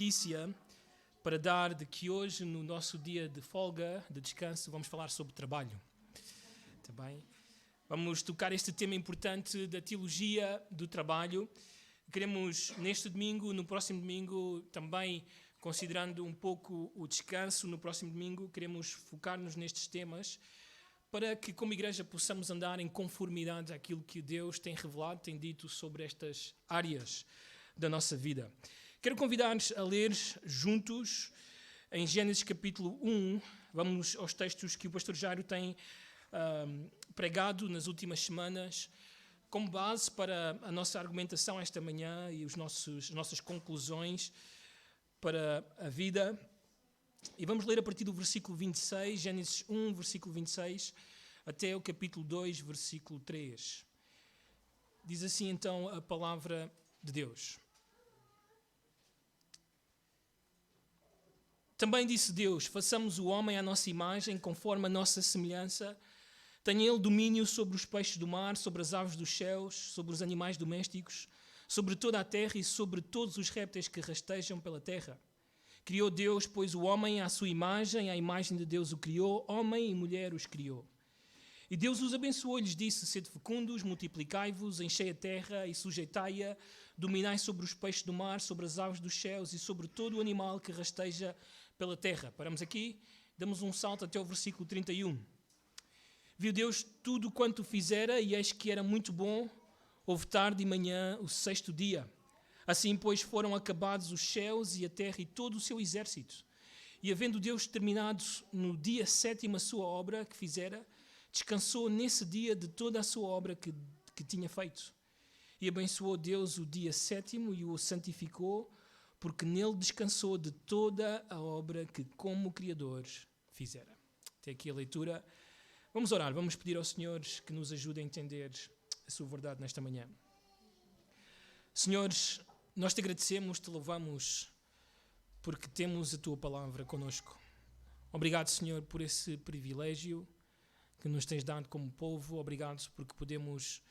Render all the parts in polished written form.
notícia para dar de que hoje, no nosso dia de folga, de descanso, vamos falar sobre trabalho. Também vamos tocar este tema importante da teologia do trabalho. Queremos, neste domingo, no próximo domingo, também considerando um pouco o descanso, no próximo domingo, queremos focar-nos nestes temas para que, como igreja, possamos andar em conformidade àquilo que Deus tem revelado, tem dito sobre estas áreas da nossa vida. Quero convidar-nos a ler juntos em Gênesis capítulo 1. Vamos aos textos que o pastor Jairo tem pregado nas últimas semanas, como base para a nossa argumentação esta manhã e as nossas conclusões para a vida. E vamos ler a partir do versículo 26, Gênesis 1, versículo 26, até o capítulo 2, versículo 3. Diz assim então a palavra de Deus. Também disse Deus: façamos o homem à nossa imagem, conforme a nossa semelhança. Tenha ele domínio sobre os peixes do mar, sobre as aves dos céus, sobre os animais domésticos, sobre toda a terra e sobre todos os répteis que rastejam pela terra. Criou Deus, pois, o homem à sua imagem, à imagem de Deus o criou, homem e mulher os criou. E Deus os abençoou e lhes disse: sede fecundos, multiplicai-vos, enchei a terra e sujeitai-a, dominai sobre os peixes do mar, sobre as aves dos céus e sobre todo o animal que rasteja pela terra. Paramos aqui, damos um salto até o versículo 31. Viu Deus tudo quanto fizera, e eis que era muito bom. Houve tarde e manhã o sexto dia. Assim, pois, foram acabados os céus e a terra e todo o seu exército. E havendo Deus terminado no dia sétimo a sua obra que fizera, descansou nesse dia de toda a sua obra que tinha feito. E abençoou Deus o dia sétimo e o santificou, porque nele descansou de toda a obra que como Criador fizera. Até aqui a leitura. Vamos orar, vamos pedir ao Senhor que nos ajude a entender a sua verdade nesta manhã. Senhor, nós te agradecemos, te louvamos, porque temos a tua palavra connosco. Obrigado, Senhor, por esse privilégio que nos tens dado como povo. Obrigado porque podemos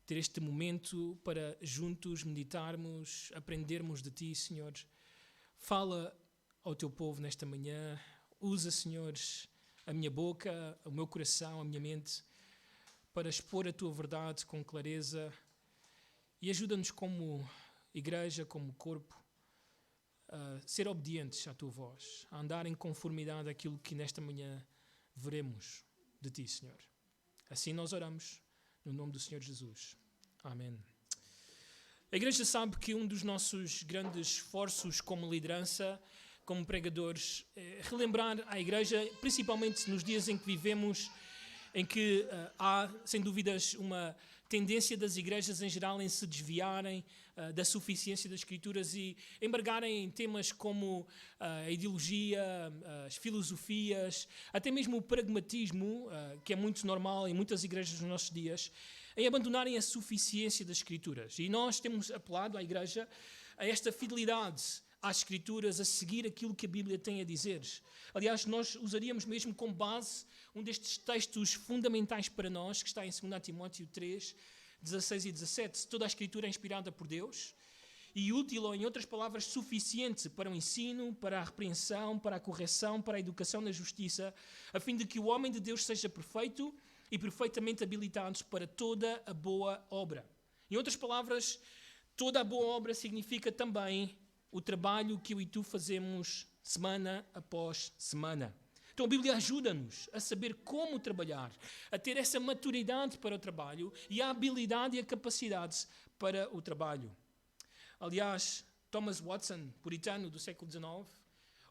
ter este momento para juntos meditarmos, aprendermos de ti, Senhor. Fala ao teu povo nesta manhã. Usa, Senhor, a minha boca, o meu coração, a minha mente, para expor a tua verdade com clareza. E ajuda-nos como igreja, como corpo, a ser obedientes à tua voz, a andar em conformidade àquilo que nesta manhã veremos de ti, Senhor. Assim nós oramos, no nome do Senhor Jesus. Amém. A igreja sabe que um dos nossos grandes esforços como liderança, como pregadores, é relembrar à igreja, principalmente nos dias em que vivemos, em que há, sem dúvidas, uma tendência das igrejas em geral em se desviarem da suficiência das Escrituras e embargarem em temas como a ideologia, as filosofias, até mesmo o pragmatismo, que é muito normal em muitas igrejas nos nossos dias, em abandonarem a suficiência das Escrituras. E nós temos apelado à igreja a esta fidelidade às Escrituras, a seguir aquilo que a Bíblia tem a dizer. Aliás, nós usaríamos mesmo como base um destes textos fundamentais para nós, que está em 2 Timóteo 3, 16 e 17. Toda a Escritura é inspirada por Deus e útil, ou em outras palavras, suficiente para o ensino, para a repreensão, para a correção, para a educação na justiça, a fim de que o homem de Deus seja perfeito e perfeitamente habilitado para toda a boa obra. Em outras palavras, toda a boa obra significa também o trabalho que eu e tu fazemos semana após semana. Então a Bíblia ajuda-nos a saber como trabalhar, a ter essa maturidade para o trabalho e a habilidade e a capacidade para o trabalho. Aliás, Thomas Watson, puritano do século XIX,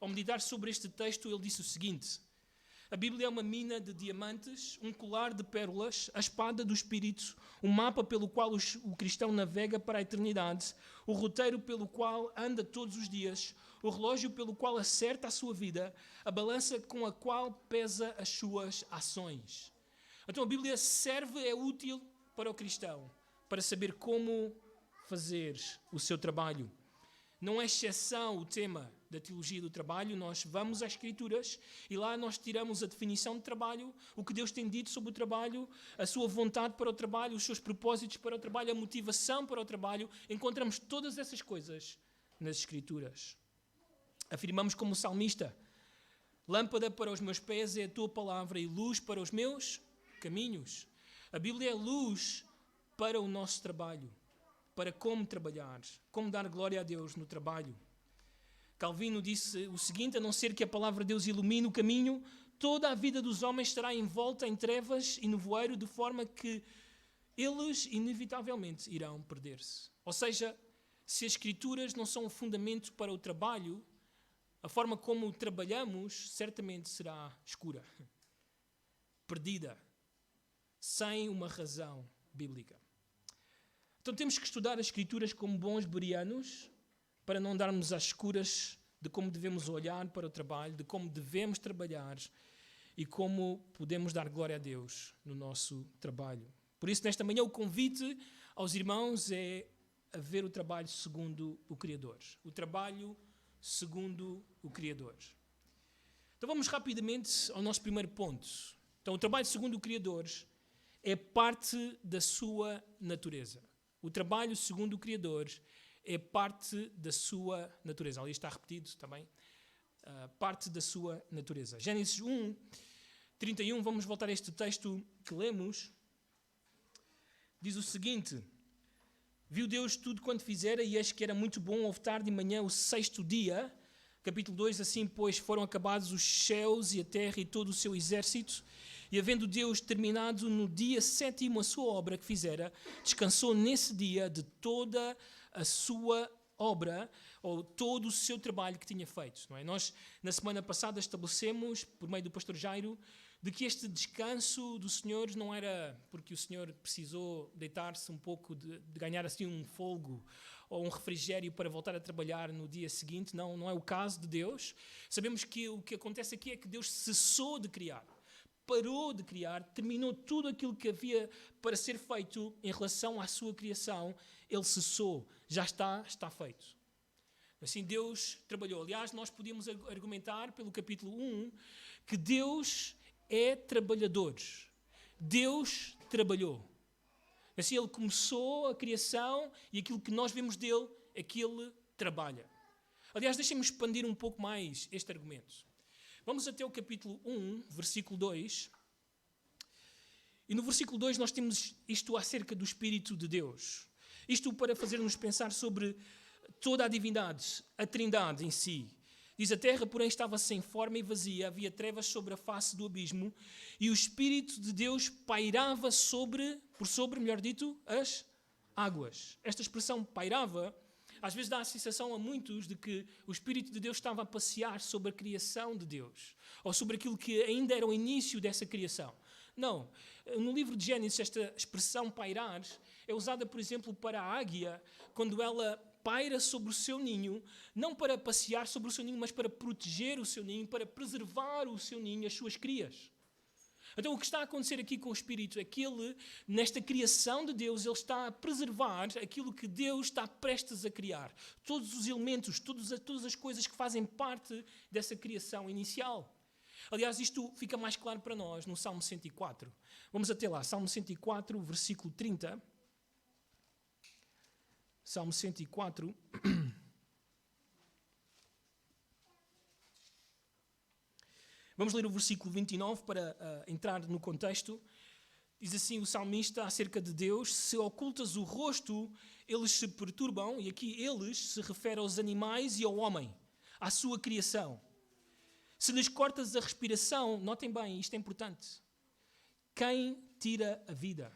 ao meditar sobre este texto, ele disse o seguinte: a Bíblia é uma mina de diamantes, um colar de pérolas, a espada do Espírito, um mapa pelo qual o cristão navega para a eternidade, o roteiro pelo qual anda todos os dias, o relógio pelo qual acerta a sua vida, a balança com a qual pesa as suas ações. Então a Bíblia serve, é útil para o cristão, para saber como fazer o seu trabalho. Não é exceção o tema da teologia do trabalho. Nós vamos às Escrituras e lá nós tiramos a definição de trabalho, o que Deus tem dito sobre o trabalho, a sua vontade para o trabalho, os seus propósitos para o trabalho, a motivação para o trabalho. Encontramos todas essas coisas nas Escrituras. Afirmamos como salmista: lâmpada para os meus pés é a tua palavra e luz para os meus caminhos. A Bíblia é luz para o nosso trabalho, para como trabalhar, como dar glória a Deus no trabalho. Calvino disse o seguinte: a não ser que a palavra de Deus ilumine o caminho, toda a vida dos homens estará envolta em trevas e nevoeiro, de forma que eles inevitavelmente irão perder-se. Ou seja, se as Escrituras não são o fundamento para o trabalho, a forma como trabalhamos certamente será escura, perdida, sem uma razão bíblica. Então temos que estudar as Escrituras como bons bereanos para não darmos às escuras de como devemos olhar para o trabalho, de como devemos trabalhar e como podemos dar glória a Deus no nosso trabalho. Por isso, nesta manhã, o convite aos irmãos é a ver o trabalho segundo o Criador. O trabalho segundo o Criador. Então vamos rapidamente ao nosso primeiro ponto. Então, o trabalho segundo o Criador é parte da sua natureza. O trabalho segundo o Criador é parte da sua natureza. Ali está repetido também. Parte da sua natureza. Gênesis 1, 31, vamos voltar a este texto que lemos. Diz o seguinte: viu Deus tudo quanto fizera, e eis que era muito bom. Houve tarde e manhã o sexto dia. Capítulo 2, assim, pois, foram acabados os céus e a terra e todo o seu exército. E havendo Deus terminado no dia sétimo a sua obra que fizera, descansou nesse dia de toda a sua obra, ou todo o seu trabalho que tinha feito. Não é? Nós, na semana passada, estabelecemos, por meio do pastor Jairo, de que este descanso do Senhor não era porque o Senhor precisou deitar-se um pouco, de ganhar assim um folgo ou um refrigério para voltar a trabalhar no dia seguinte. Não, não é o caso de Deus. Sabemos que o que acontece aqui é que Deus cessou de criar, parou de criar, terminou tudo aquilo que havia para ser feito em relação à sua criação. Ele cessou, já está feito. Assim Deus trabalhou. Aliás, nós podíamos argumentar pelo capítulo 1 que Deus é trabalhador. Deus trabalhou. Assim, Ele começou a criação e aquilo que nós vemos dele é que Ele trabalha. Aliás, deixem-me expandir um pouco mais este argumento. Vamos até o capítulo 1, versículo 2. E no versículo 2 nós temos isto acerca do Espírito de Deus. Isto para fazer-nos pensar sobre toda a divindade, a Trindade em si. Diz: a terra, porém, estava sem forma e vazia, havia trevas sobre a face do abismo, e o Espírito de Deus pairava por sobre, melhor dito, as águas. Esta expressão pairava, às vezes dá a sensação a muitos de que o Espírito de Deus estava a passear sobre a criação de Deus, ou sobre aquilo que ainda era o início dessa criação. Não. No livro de Gênesis, esta expressão pairar é usada, por exemplo, para a águia, quando ela paira sobre o seu ninho, não para passear sobre o seu ninho, mas para proteger o seu ninho, para preservar o seu ninho, as suas crias. Então o que está a acontecer aqui com o Espírito é que ele, nesta criação de Deus, ele está a preservar aquilo que Deus está prestes a criar. Todos os elementos, todas as coisas que fazem parte dessa criação inicial. Aliás, isto fica mais claro para nós no Salmo 104. Vamos até lá, Salmo 104, versículo 30. Salmo 104. Vamos ler o versículo 29 para entrar no contexto. Diz assim o salmista acerca de Deus: se ocultas o rosto, eles se perturbam. E aqui eles se refere aos animais e ao homem, à sua criação. Se lhes cortas a respiração, notem bem, isto é importante. Quem tira a vida?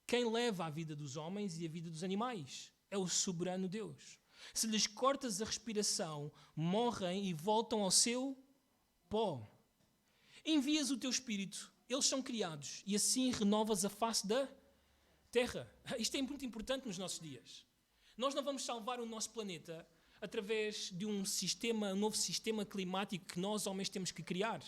Quem leva a vida dos homens e a vida dos animais? É o soberano Deus. Se lhes cortas a respiração, morrem e voltam ao seu pó. Envias o teu espírito, eles são criados, e assim renovas a face da terra. Isto é muito importante nos nossos dias. Nós não vamos salvar o nosso planeta através de um novo sistema climático que nós, homens, temos que criar.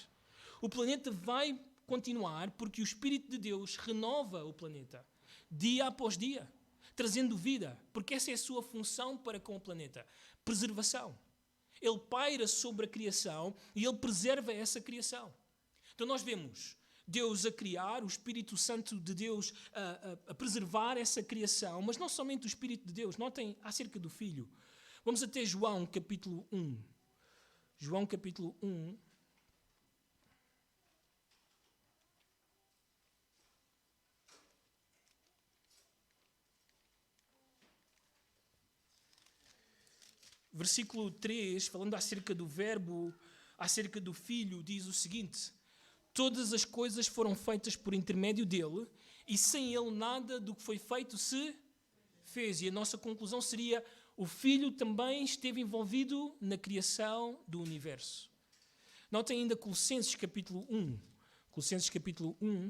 O planeta vai continuar porque o Espírito de Deus renova o planeta, dia após dia, trazendo vida, porque essa é a sua função para com o planeta, preservação. Ele paira sobre a criação e ele preserva essa criação. Então nós vemos Deus a criar, o Espírito Santo de Deus a preservar essa criação, mas não somente o Espírito de Deus, notem acerca do Filho. Vamos até João capítulo 1. João capítulo 1. Versículo 3, falando acerca do verbo, acerca do filho, diz o seguinte: todas as coisas foram feitas por intermédio dele, e sem ele nada do que foi feito se fez. E a nossa conclusão seria: o filho também esteve envolvido na criação do universo. Notem ainda Colossenses capítulo 1. Colossenses capítulo 1.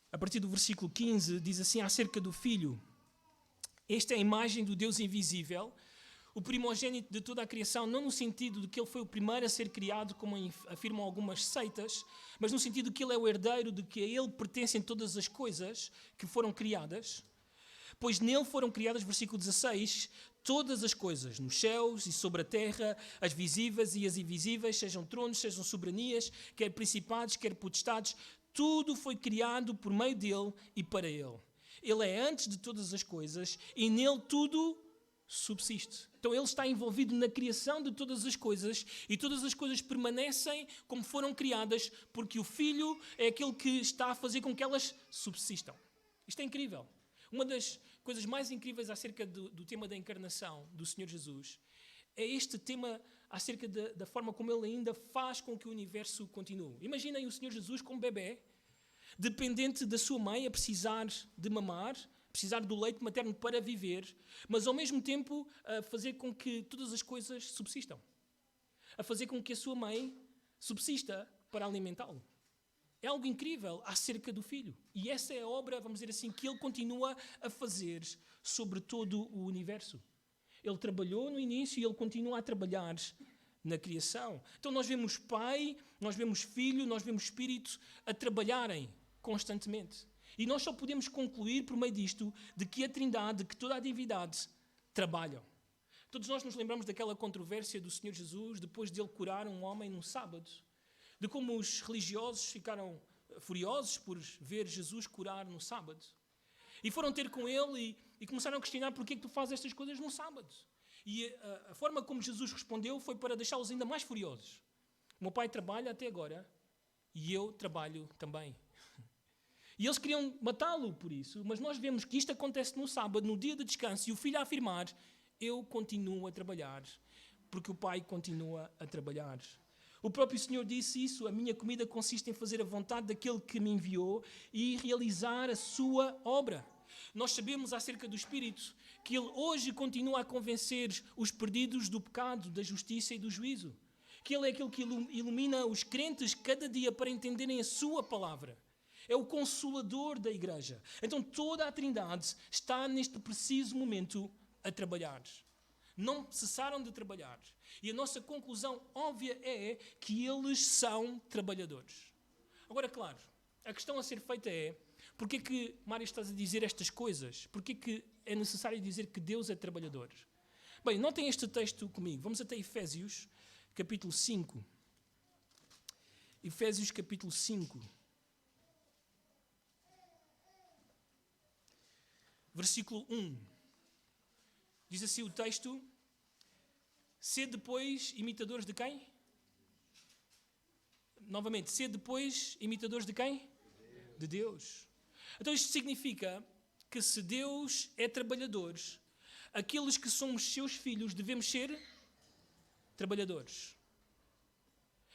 A partir do versículo 15, diz assim acerca do Filho: esta é a imagem do Deus invisível, o primogênito de toda a criação, não no sentido de que ele foi o primeiro a ser criado, como afirmam algumas seitas, mas no sentido de que ele é o herdeiro, de que a ele pertencem todas as coisas que foram criadas. Pois nele foram criadas, versículo 16, todas as coisas, nos céus e sobre a terra, as visíveis e as invisíveis, sejam tronos, sejam soberanias, quer principados, quer potestades, tudo foi criado por meio dele e para ele. Ele é antes de todas as coisas e nele tudo subsiste. Então ele está envolvido na criação de todas as coisas e todas as coisas permanecem como foram criadas porque o Filho é aquele que está a fazer com que elas subsistam. Isto é incrível. Uma das coisas mais incríveis acerca do tema da encarnação do Senhor Jesus é este tema acerca da forma como ele ainda faz com que o universo continue. Imaginem o Senhor Jesus como bebê, dependente da sua mãe, a precisar de mamar, precisar do leite materno para viver, mas ao mesmo tempo a fazer com que todas as coisas subsistam. A fazer com que a sua mãe subsista para alimentá-lo. É algo incrível acerca do Filho. E essa é a obra, vamos dizer assim, que ele continua a fazer sobre todo o universo. Ele trabalhou no início e ele continua a trabalhar na criação. Então nós vemos Pai, nós vemos Filho, nós vemos Espírito a trabalharem constantemente. E nós só podemos concluir por meio disto de que a Trindade, que toda a divindade trabalham. Todos nós nos lembramos daquela controvérsia do Senhor Jesus depois de ele curar um homem num sábado. De como os religiosos ficaram furiosos por ver Jesus curar no sábado. E foram ter com ele e começaram a questionar porque é que tu fazes estas coisas no sábado. E a forma como Jesus respondeu foi para deixá-los ainda mais furiosos. O meu pai trabalha até agora e eu trabalho também. E eles queriam matá-lo por isso, mas nós vemos que isto acontece no sábado, no dia de descanso, e o filho a afirmar: eu continuo a trabalhar, porque o pai continua a trabalhar. O próprio Senhor disse isso: a minha comida consiste em fazer a vontade daquele que me enviou e realizar a sua obra. Nós sabemos acerca do Espírito que ele hoje continua a convencer os perdidos do pecado, da justiça e do juízo. Que ele é aquele que ilumina os crentes cada dia para entenderem a sua palavra. É o consolador da igreja. Então toda a Trindade está neste preciso momento a trabalhar. Não cessaram de trabalhar. E a nossa conclusão óbvia é que eles são trabalhadores. Agora, claro, a questão a ser feita é: porquê que, Mário, estás a dizer estas coisas? Porquê que é necessário dizer que Deus é trabalhador? Bem, notem este texto comigo. Vamos até Efésios, capítulo 5. Efésios, capítulo 5. Versículo 1. Diz assim o texto: sede depois imitadores de quem? Novamente, sede depois imitadores de quem? De Deus. Então isto significa que se Deus é trabalhador, aqueles que somos seus filhos devemos ser trabalhadores.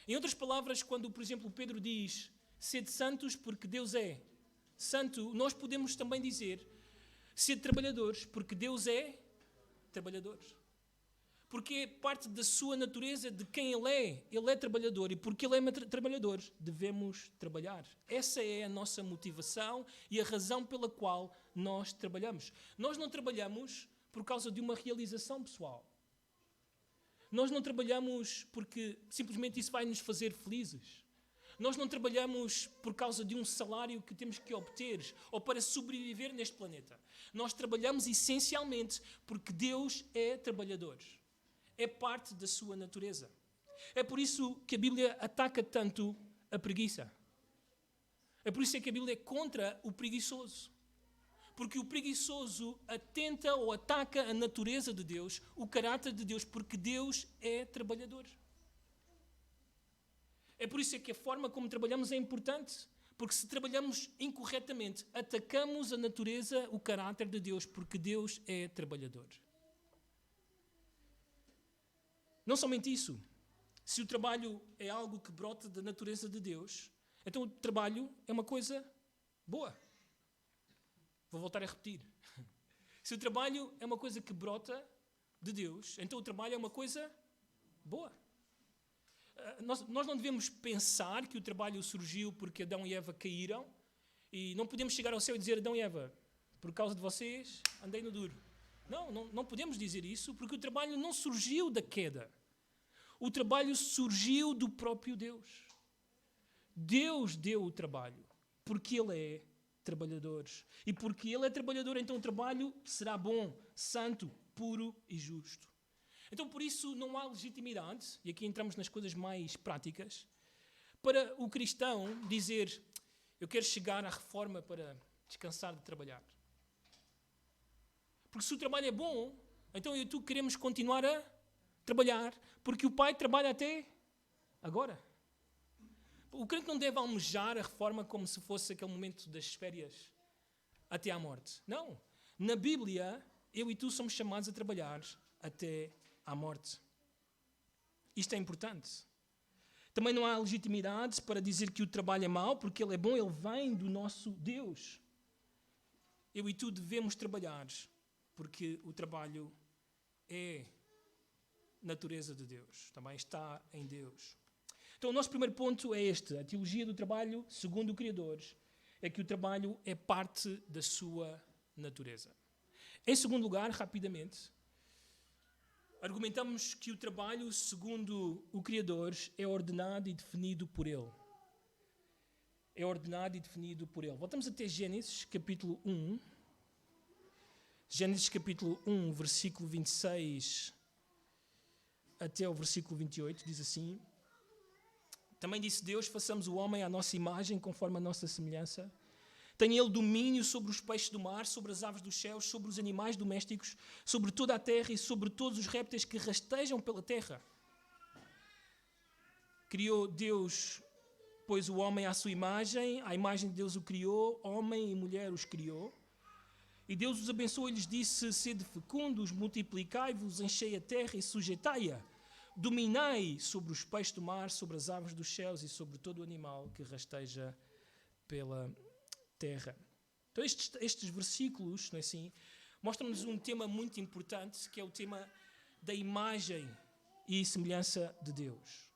Em outras palavras, quando, por exemplo, Pedro diz sede santos porque Deus é santo, nós podemos também dizer sede trabalhadores porque Deus é trabalhador. Porque é parte da sua natureza, de quem Ele é trabalhador, e porque Ele é trabalhador, devemos trabalhar. Essa é a nossa motivação e a razão pela qual nós trabalhamos. Nós não trabalhamos por causa de uma realização pessoal. Nós não trabalhamos porque simplesmente isso vai nos fazer felizes. Nós não trabalhamos por causa de um salário que temos que obter ou para sobreviver neste planeta. Nós trabalhamos essencialmente porque Deus é trabalhador. É parte da sua natureza. É por isso que a Bíblia ataca tanto a preguiça. É por isso que a Bíblia é contra o preguiçoso. Porque o preguiçoso atenta ou ataca a natureza de Deus, o caráter de Deus, porque Deus é trabalhador. É por isso que a forma como trabalhamos é importante. Porque se trabalhamos incorretamente, atacamos a natureza, o caráter de Deus, porque Deus é trabalhador. Não somente isso. Se o trabalho é algo que brota da natureza de Deus, então o trabalho é uma coisa boa. Vou voltar a repetir. Se o trabalho é uma coisa que brota de Deus, então o trabalho é uma coisa boa. Nós não devemos pensar que o trabalho surgiu porque Adão e Eva caíram e não podemos chegar ao céu e dizer: Adão e Eva, por causa de vocês, andei no duro. Não podemos dizer isso, porque o trabalho não surgiu da queda. O trabalho surgiu do próprio Deus. Deus deu o trabalho, porque Ele é trabalhador. E porque Ele é trabalhador, então o trabalho será bom, santo, puro e justo. Então, por isso, não há legitimidade, e aqui entramos nas coisas mais práticas, para o cristão dizer: eu quero chegar à reforma para descansar de trabalhar. Porque se o trabalho é bom, então eu e tu queremos continuar a trabalhar, porque o Pai trabalha até agora. O crente não deve almejar a reforma como se fosse aquele momento das férias até à morte. Não. Na Bíblia, eu e tu somos chamados a trabalhar até à morte. Isto é importante. Também não há legitimidade para dizer que o trabalho é mau, porque ele é bom, ele vem do nosso Deus. Eu e tu devemos trabalhar, porque o trabalho é natureza de Deus. Também está em Deus. Então o nosso primeiro ponto é este. A teologia do trabalho, segundo o Criador, é que o trabalho é parte da sua natureza. Em segundo lugar, rapidamente, argumentamos que o trabalho, segundo o Criador, é ordenado e definido por Ele. É ordenado e definido por Ele. Voltamos até Gênesis, capítulo 1. Gênesis, capítulo 1, versículo 26 até o versículo 28, diz assim: Também disse Deus: façamos o homem à nossa imagem, conforme a nossa semelhança. Tenha ele domínio sobre os peixes do mar, sobre as aves dos céus, sobre os animais domésticos, sobre toda a terra e sobre todos os répteis que rastejam pela terra. Criou Deus, pois, o homem à sua imagem, à imagem de Deus o criou, homem e mulher os criou. E Deus os abençoou e lhes disse: sede fecundos, multiplicai-vos, enchei a terra e sujeitai-a. Dominai sobre os peixes do mar, sobre as aves dos céus e sobre todo o animal que rasteja pela terra. Então estes versículos, não é assim, mostram-nos um tema muito importante, que é o tema da imagem e semelhança de Deus.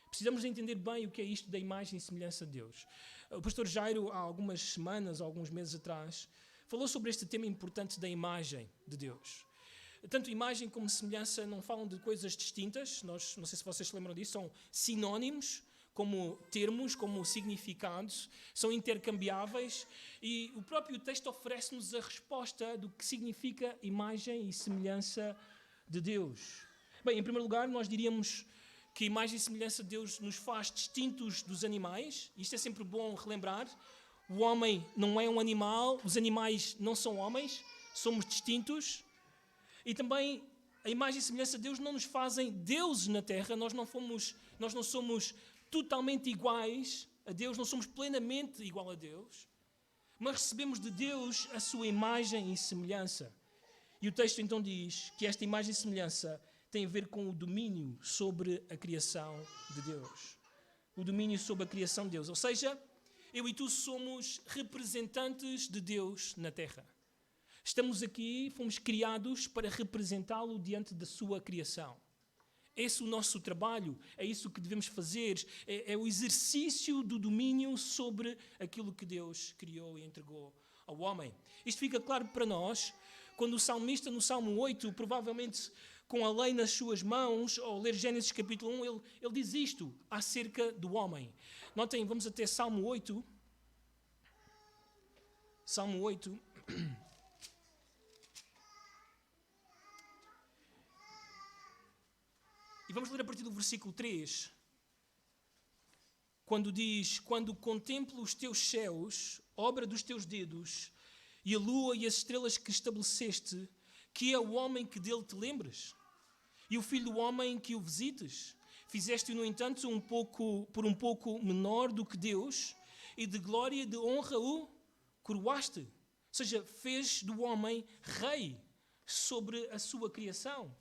Precisamos entender bem o que é isto da imagem e semelhança de Deus. O pastor Jairo, há algumas semanas, alguns meses atrás, falou sobre este tema importante da imagem de Deus. Tanto imagem como semelhança não falam de coisas distintas. Nós, não sei se vocês se lembram disso, são sinónimos, como termos, como significados, são intercambiáveis, e o próprio texto oferece-nos a resposta do que significa imagem e semelhança de Deus. Bem, em primeiro lugar, nós diríamos que a imagem e semelhança de Deus nos faz distintos dos animais. Isto é sempre bom relembrar. O homem não é um animal, os animais não são homens, somos distintos. E também a imagem e semelhança de Deus não nos fazem deuses na terra, nós não somos totalmente iguais a Deus, não somos plenamente igual a Deus, mas recebemos de Deus a sua imagem e semelhança. E o texto então diz que esta imagem e semelhança tem a ver com o domínio sobre a criação de Deus. O domínio sobre a criação de Deus. Ou seja, eu e tu somos representantes de Deus na terra. Estamos aqui, fomos criados para representá-lo diante da sua criação. Esse é o nosso trabalho, é isso que devemos fazer, é o exercício do domínio sobre aquilo que Deus criou e entregou ao homem. Isto fica claro para nós quando o salmista, no Salmo 8, provavelmente com a lei nas suas mãos, ao ler Gênesis capítulo 1, ele diz isto acerca do homem. Notem, vamos até Salmo 8. Salmo 8. E vamos ler a partir do versículo 3. quando diz: quando contemplo os teus céus, obra dos teus dedos, e a lua e as estrelas que estabeleceste, que é o homem que dele te lembres? E o filho do homem que o visites? Fizeste-o, no entanto, por um pouco menor do que Deus, e de glória e de honra o coroaste. Ou seja, fez do homem rei sobre a sua criação.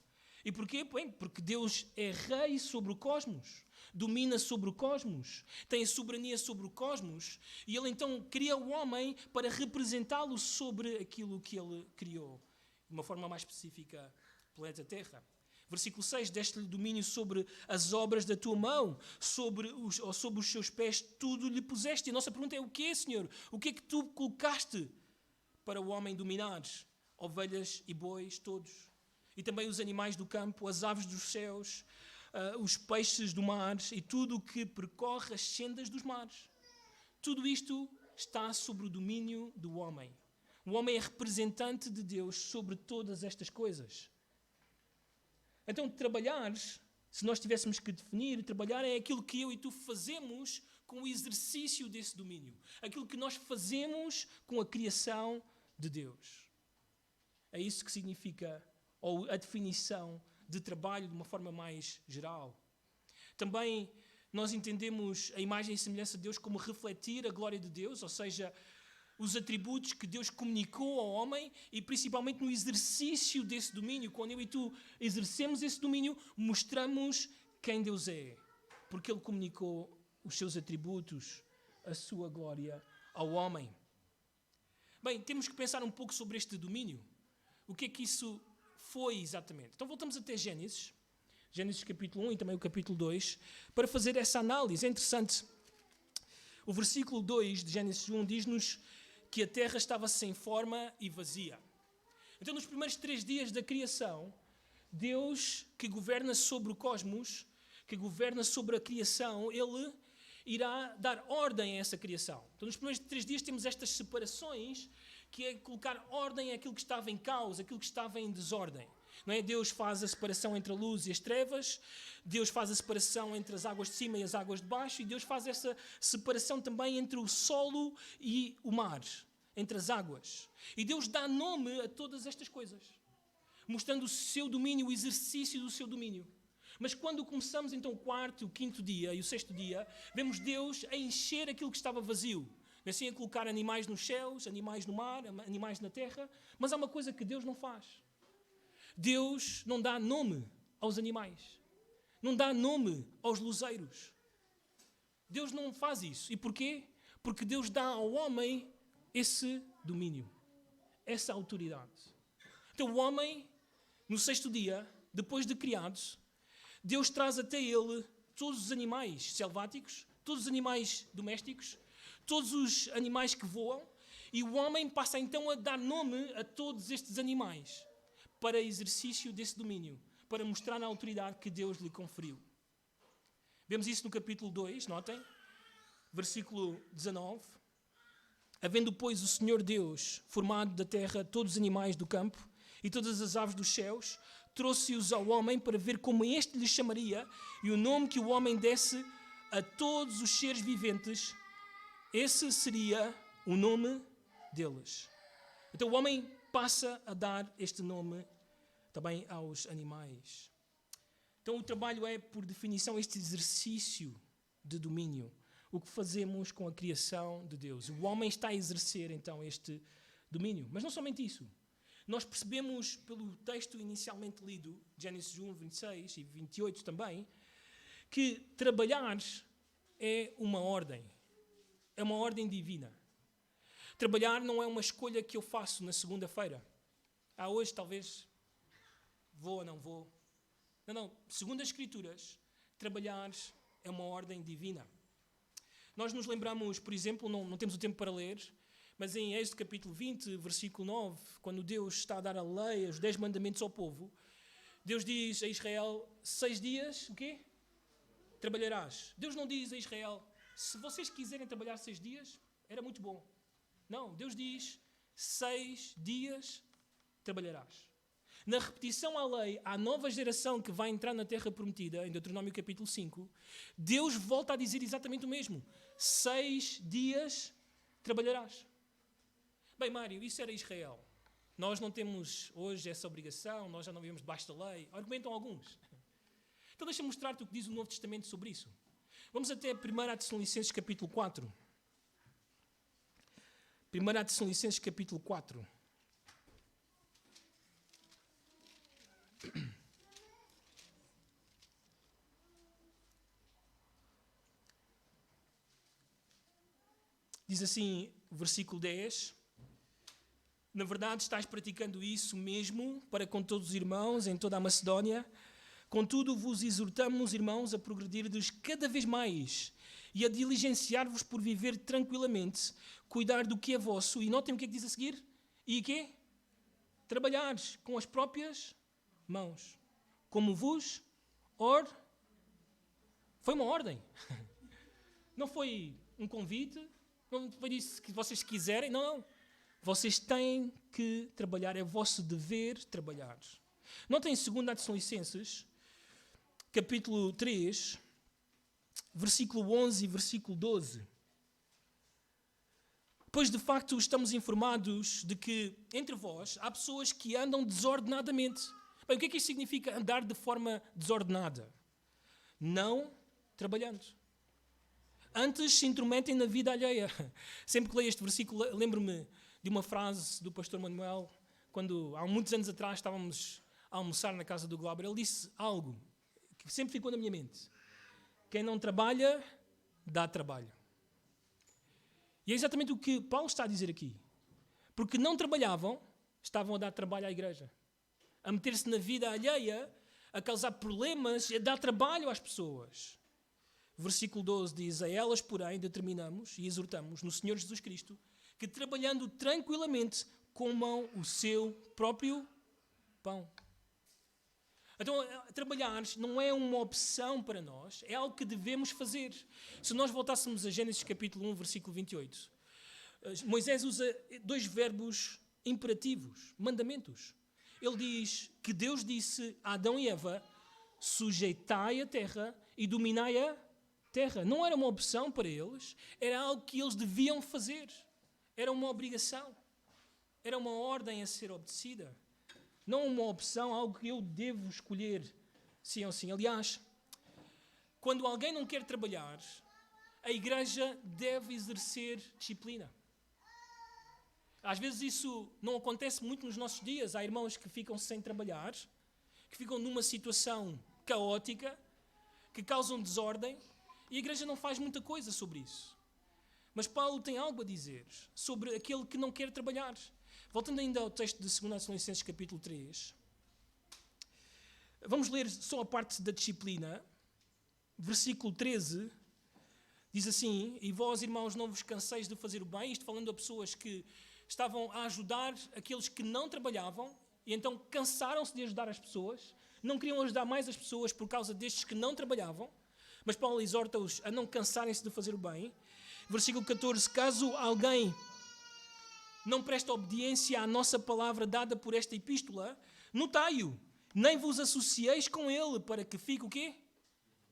E porquê? Bem, porque Deus é rei sobre o cosmos, domina sobre o cosmos, tem a soberania sobre o cosmos, e ele então cria o homem para representá-lo sobre aquilo que ele criou. De uma forma mais específica, o planeta Terra. Versículo 6, deste-lhe domínio sobre as obras da tua mão, sobre os seus pés, tudo lhe puseste. E a nossa pergunta é: o que é, Senhor? O que é que tu colocaste para o homem dominar? Ovelhas e bois, todos. E também os animais do campo, as aves dos céus, os peixes do mar e tudo o que percorre as sendas dos mares. Tudo isto está sobre o domínio do homem. O homem é representante de Deus sobre todas estas coisas. Então, trabalhar, se nós tivéssemos que definir, trabalhar é aquilo que eu e tu fazemos com o exercício desse domínio. Aquilo que nós fazemos com a criação de Deus. É isso que significa, ou a definição de trabalho de uma forma mais geral. Também nós entendemos a imagem e semelhança de Deus como refletir a glória de Deus, ou seja, os atributos que Deus comunicou ao homem e principalmente no exercício desse domínio. Quando eu e tu exercemos esse domínio, mostramos quem Deus é, porque Ele comunicou os seus atributos, a sua glória ao homem. Bem, temos que pensar um pouco sobre este domínio. O que é que isso foi exatamente? Então voltamos até Gênesis capítulo 1 e também o capítulo 2, para fazer essa análise. É interessante. O versículo 2 de Gênesis 1 diz-nos que a terra estava sem forma e vazia. Então, nos primeiros 3 dias da criação, Deus, que governa sobre o cosmos, que governa sobre a criação, Ele irá dar ordem a essa criação. Então, nos primeiros 3 dias temos estas separações, que é colocar ordem àquilo que estava em caos, àquilo que estava em desordem. Não é? Deus faz a separação entre a luz e as trevas, Deus faz a separação entre as águas de cima e as águas de baixo, e Deus faz essa separação também entre o solo e o mar, entre as águas. E Deus dá nome a todas estas coisas, mostrando o seu domínio, o exercício do seu domínio. Mas quando começamos então o 4º, o 5º dia e o 6º dia, vemos Deus a encher aquilo que estava vazio. Assim, a colocar animais nos céus, animais no mar, animais na terra. Mas há uma coisa que Deus não faz. Deus não dá nome aos animais. Não dá nome aos luzeiros. Deus não faz isso. E porquê? Porque Deus dá ao homem esse domínio, essa autoridade. Então o homem, no 6º dia, depois de criados, Deus traz até ele todos os animais selváticos, todos os animais domésticos, todos os animais que voam, e o homem passa então a dar nome a todos estes animais para exercício desse domínio, para mostrar a autoridade que Deus lhe conferiu. Vemos isso no capítulo 2, notem, versículo 19. Havendo, pois, o Senhor Deus formado da terra todos os animais do campo e todas as aves dos céus, trouxe-os ao homem para ver como este lhe chamaria, e o nome que o homem desse a todos os seres viventes, esse seria o nome deles. Então o homem passa a dar este nome também aos animais. Então o trabalho é, por definição, este exercício de domínio. O que fazemos com a criação de Deus. O homem está a exercer, então, este domínio. Mas não somente isso. Nós percebemos, pelo texto inicialmente lido, Gênesis 1, 26 e 28 também, que trabalhar é uma ordem. É uma ordem divina. Trabalhar não é uma escolha que eu faço na segunda-feira. Hoje talvez vou ou não vou. Não. Segundo as Escrituras, trabalhar é uma ordem divina. Nós nos lembramos, por exemplo, não temos o tempo para ler, mas em Êxodo capítulo 20, versículo 9, quando Deus está a dar a lei, os 10 mandamentos ao povo, Deus diz a Israel, 6 dias, o quê? Trabalharás. Deus não diz a Israel, se vocês quiserem trabalhar 6 dias, era muito bom. Não, Deus diz, 6 dias trabalharás. Na repetição à lei, à nova geração que vai entrar na terra prometida, em Deuteronômio capítulo 5, Deus volta a dizer exatamente o mesmo. 6 dias trabalharás. Bem, Mário, isso era Israel. Nós não temos hoje essa obrigação, nós já não vivemos debaixo da lei. Argumentam alguns. Então deixa-me mostrar-te o que diz o Novo Testamento sobre isso. Vamos até 1 Tessalonicenses capítulo 4. 1 Tessalonicenses capítulo 4. Diz assim, versículo 10. Na verdade, estás praticando isso mesmo para com todos os irmãos em toda a Macedónia. Contudo, vos exortamos, irmãos, a progredirdes cada vez mais e a diligenciar-vos por viver tranquilamente, cuidar do que é vosso. E notem o que é que diz a seguir. E quê? Trabalhares com as próprias mãos. Como vos Foi uma ordem. Não foi um convite. Não foi isso que vocês quiserem. Não. Vocês têm que trabalhar. É vosso dever trabalhar. Notem em 2 Tessalonicenses, capítulo 3, versículo 11 e versículo 12. Pois de facto estamos informados de que entre vós há pessoas que andam desordenadamente. Bem, o que é que isto significa andar de forma desordenada? Não trabalhando. Antes se intrometem na vida alheia. Sempre que leio este versículo, lembro-me de uma frase do pastor Manuel, quando há muitos anos atrás estávamos a almoçar na casa do Glauber. Ele disse algo que sempre ficou na minha mente. Quem não trabalha, dá trabalho. E é exatamente o que Paulo está a dizer aqui. Porque não trabalhavam, estavam a dar trabalho à igreja. A meter-se na vida alheia, a causar problemas, a dar trabalho às pessoas. Versículo 12 diz, a elas, porém, determinamos e exortamos no Senhor Jesus Cristo que trabalhando tranquilamente comam o seu próprio pão. Então, trabalhar não é uma opção para nós, é algo que devemos fazer. Se nós voltássemos a Gênesis capítulo 1, versículo 28, Moisés usa 2 verbos imperativos, mandamentos. Ele diz que Deus disse a Adão e Eva, sujeitai a terra e dominai a terra. Não era uma opção para eles, era algo que eles deviam fazer. Era uma obrigação. Era uma ordem a ser obedecida. Não uma opção, algo que eu devo escolher, sim ou sim. Aliás, quando alguém não quer trabalhar, a igreja deve exercer disciplina. Às vezes isso não acontece muito nos nossos dias. Há irmãos que ficam sem trabalhar, que ficam numa situação caótica, que causam desordem, e a igreja não faz muita coisa sobre isso. Mas Paulo tem algo a dizer sobre aquele que não quer trabalhar. Voltando ainda ao texto de 2 Tessalonicenses capítulo 3, vamos ler só a parte da disciplina. Versículo 13 diz assim, e vós, irmãos, não vos canseis de fazer o bem, isto falando a pessoas que estavam a ajudar aqueles que não trabalhavam, e então cansaram-se de ajudar as pessoas, não queriam ajudar mais as pessoas por causa destes que não trabalhavam, mas Paulo exorta-os a não cansarem-se de fazer o bem. Versículo 14, caso alguém não presta obediência à nossa palavra dada por esta epístola, notai-o, nem vos associeis com ele, para que fique o quê?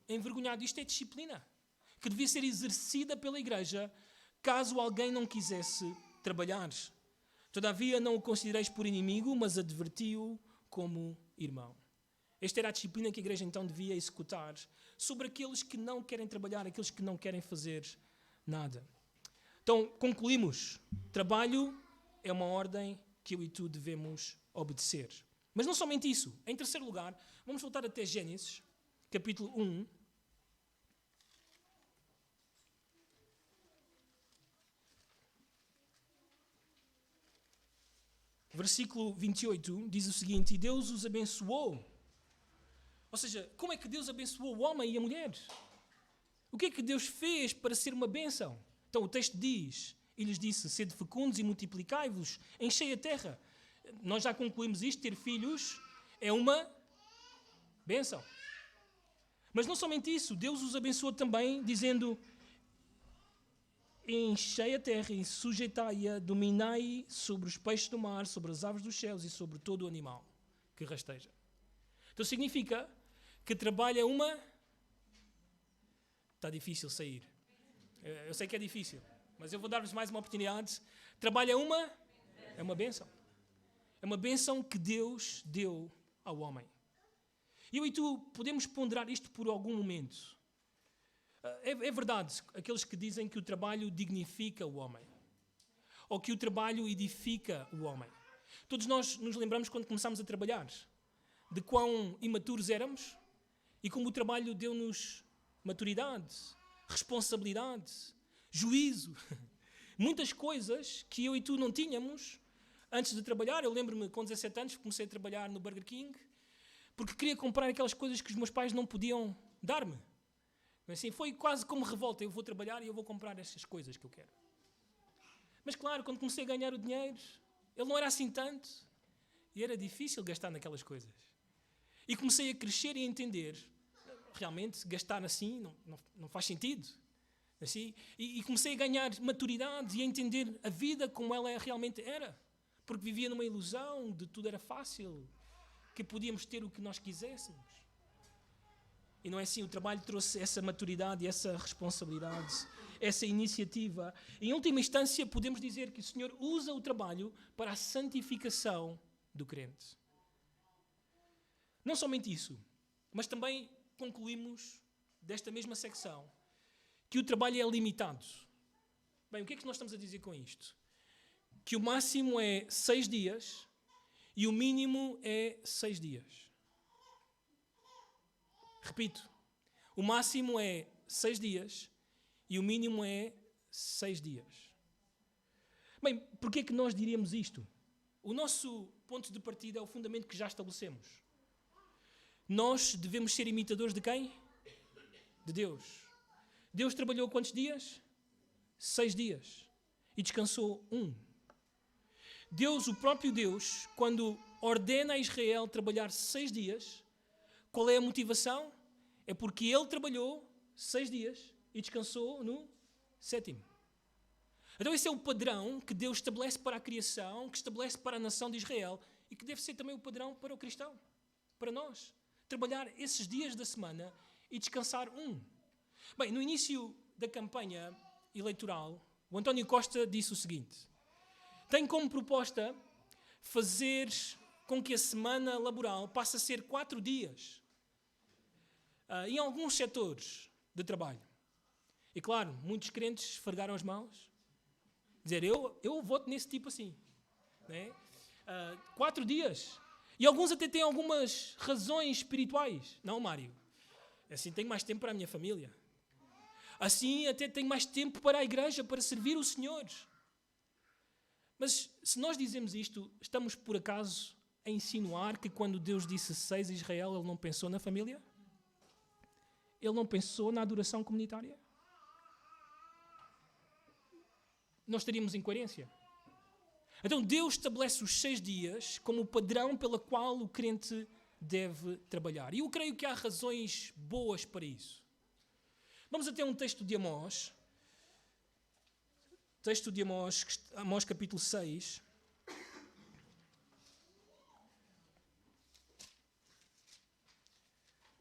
Envergonhado. Isto é disciplina, que devia ser exercida pela igreja, caso alguém não quisesse trabalhar. Todavia não o considereis por inimigo, mas adverti-o como irmão. Esta era a disciplina que a igreja então devia executar sobre aqueles que não querem trabalhar, aqueles que não querem fazer nada. Então, concluímos. Trabalho é uma ordem que eu e tu devemos obedecer. Mas não somente isso. Em terceiro lugar, vamos voltar até Gênesis, capítulo 1. Versículo 28 diz o seguinte, e Deus os abençoou. Ou seja, como é que Deus abençoou o homem e a mulher? O que é que Deus fez para ser uma bênção? Então o texto diz, e lhes disse, sede fecundos e multiplicai-vos, enchei a terra. Nós já concluímos isto, ter filhos é uma bênção. Mas não somente isso, Deus os abençoou também, dizendo, enchei a terra e sujeitai-a, dominai sobre os peixes do mar, sobre as aves dos céus e sobre todo o animal que rasteja. Então significa que trabalha uma... Está difícil sair. Eu sei que é difícil, mas eu vou dar-vos mais uma oportunidade. Trabalha uma... É uma bênção. É uma bênção que Deus deu ao homem. Eu e tu podemos ponderar isto por algum momento. É verdade, aqueles que dizem que o trabalho dignifica o homem. Ou que o trabalho edifica o homem. Todos nós nos lembramos quando começámos a trabalhar, de quão imaturos éramos e como o trabalho deu-nos maturidade, responsabilidade, juízo. Muitas coisas que eu e tu não tínhamos antes de trabalhar. Eu lembro-me, com 17 anos, comecei a trabalhar no Burger King, porque queria comprar aquelas coisas que os meus pais não podiam dar-me. Assim, foi quase como revolta. Eu vou trabalhar e eu vou comprar estas coisas que eu quero. Mas claro, quando comecei a ganhar o dinheiro, ele não era assim tanto. E era difícil gastar naquelas coisas. E comecei a crescer e a entender. Realmente, gastar assim não faz sentido. Assim, e comecei a ganhar maturidade e a entender a vida como ela realmente era. Porque vivia numa ilusão de tudo era fácil. Que podíamos ter o que nós quiséssemos. E não é assim, o trabalho trouxe essa maturidade e essa responsabilidade, essa iniciativa. Em última instância, podemos dizer que o Senhor usa o trabalho para a santificação do crente. Não somente isso, mas também concluímos desta mesma secção que o trabalho é limitado. Bem, o que é que nós estamos a dizer com isto? Que o máximo é 6 dias e o mínimo é 6 dias. Repito, o máximo é 6 dias e o mínimo é 6 dias. Bem, porquê é que nós diríamos isto? O nosso ponto de partida é o fundamento que já estabelecemos. Nós devemos ser imitadores de quem? De Deus. Deus trabalhou quantos dias? 6 dias. E descansou 1. Deus, o próprio Deus, quando ordena a Israel trabalhar 6 dias, qual é a motivação? É porque ele trabalhou 6 dias e descansou no 7º. Então esse é o padrão que Deus estabelece para a criação, que estabelece para a nação de Israel e que deve ser também o padrão para o cristão, para nós. Trabalhar esses dias da semana e descansar 1. Bem, no início da campanha eleitoral, o António Costa disse o seguinte: tem como proposta fazer com que a semana laboral passe a ser 4 dias. Em alguns setores de trabalho. E claro, muitos crentes esfregaram as mãos. Dizer, eu voto nesse tipo assim. Né? 4 dias. E alguns até têm algumas razões espirituais. Não, Mário. Assim tenho mais tempo para a minha família. Assim até tenho mais tempo para a igreja, para servir o Senhor. Mas se nós dizemos isto, estamos por acaso a insinuar que quando Deus disse 6 a Israel, ele não pensou na família? Ele não pensou na adoração comunitária? Nós estaríamos em coerência. Então Deus estabelece os 6 dias como o padrão pelo qual o crente deve trabalhar. E eu creio que há razões boas para isso. Vamos até um texto de Amós. Texto de Amós, Amós capítulo 6.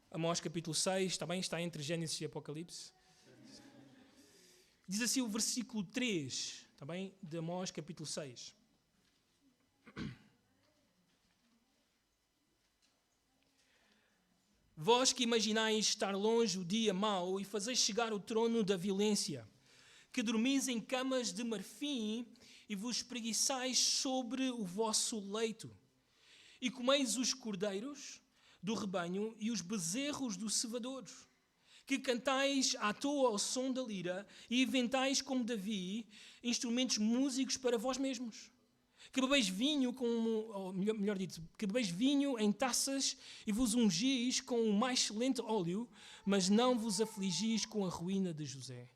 Amós capítulo 6, está bem? Está entre Gênesis e Apocalipse. Diz assim o versículo 3, está bem? De Amós capítulo 6. Vós que imaginais estar longe o dia mau e fazeis chegar o trono da violência, que dormis em camas de marfim e vos espreguiçais sobre o vosso leito, e comeis os cordeiros do rebanho e os bezerros do cevador, que cantais à toa ao som da lira e inventais como Davi instrumentos músicos para vós mesmos, que bebeis vinho que bebeis vinho em taças e vos ungis com o mais excelente óleo, mas não vos afligis com a ruína de José.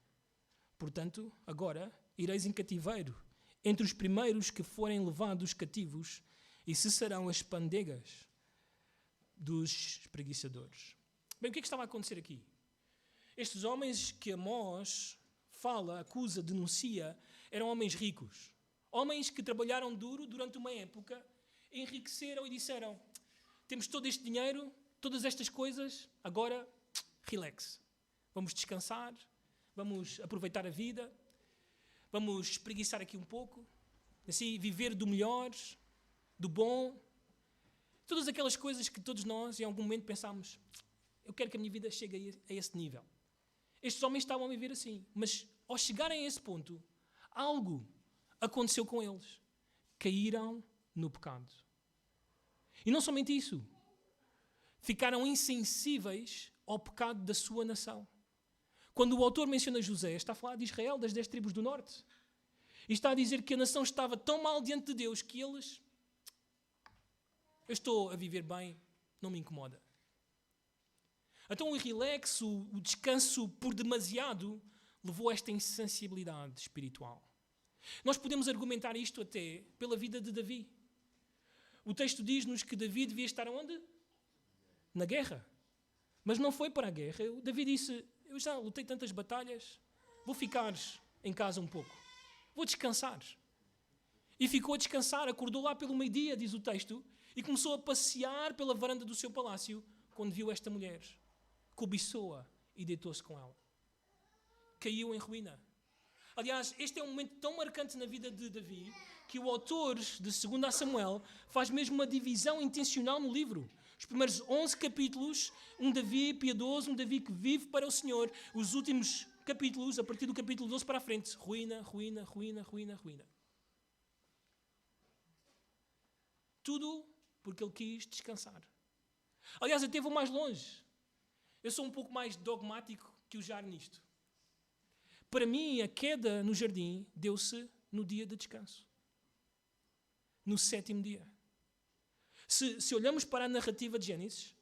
Portanto, agora ireis em cativeiro entre os primeiros que forem levados cativos e cessarão as pandegas dos espreguiçadores. Bem, o que é que estava a acontecer aqui? Estes homens que Amós fala, acusa, denuncia, eram homens ricos. Homens que trabalharam duro durante uma época, enriqueceram e disseram, temos todo este dinheiro, todas estas coisas, agora, relax. Vamos descansar, vamos aproveitar a vida, vamos espreguiçar aqui um pouco, assim, viver do melhor, do bom. Todas aquelas coisas que todos nós, em algum momento, pensámos, eu quero que a minha vida chegue a esse nível. Estes homens estavam a viver assim, mas ao chegarem a esse ponto, algo aconteceu com eles. Caíram no pecado. E não somente isso, ficaram insensíveis ao pecado da sua nação. Quando o autor menciona José, está a falar de Israel, das 10 tribos do norte. E está a dizer que a nação estava tão mal diante de Deus que eles... Eu estou a viver bem, não me incomoda. Então o relax, o descanso por demasiado, levou a esta insensibilidade espiritual. Nós podemos argumentar isto até pela vida de Davi. O texto diz-nos que Davi devia estar onde? Na guerra. Mas não foi para a guerra. Davi disse, eu já lutei tantas batalhas, vou ficar em casa um pouco. Vou descansar. E ficou a descansar, acordou lá pelo meio-dia, diz o texto, e começou a passear pela varanda do seu palácio quando viu esta mulher. Cobiçou-a e deitou-se com ela. Caiu em ruína. Aliás, este é um momento tão marcante na vida de Davi que o autor de 2 Samuel faz mesmo uma divisão intencional no livro. Os primeiros 11 capítulos, um Davi piedoso, um Davi que vive para o Senhor. Os últimos capítulos, a partir do capítulo 12 para a frente, ruína, ruína, ruína, ruína, ruína. Tudo porque ele quis descansar. Aliás, até vou mais longe. Eu sou um pouco mais dogmático que o Jair nisto. Para mim, a queda no jardim deu-se no dia de descanso. No 7º dia. Se olhamos para a narrativa de Gênesis,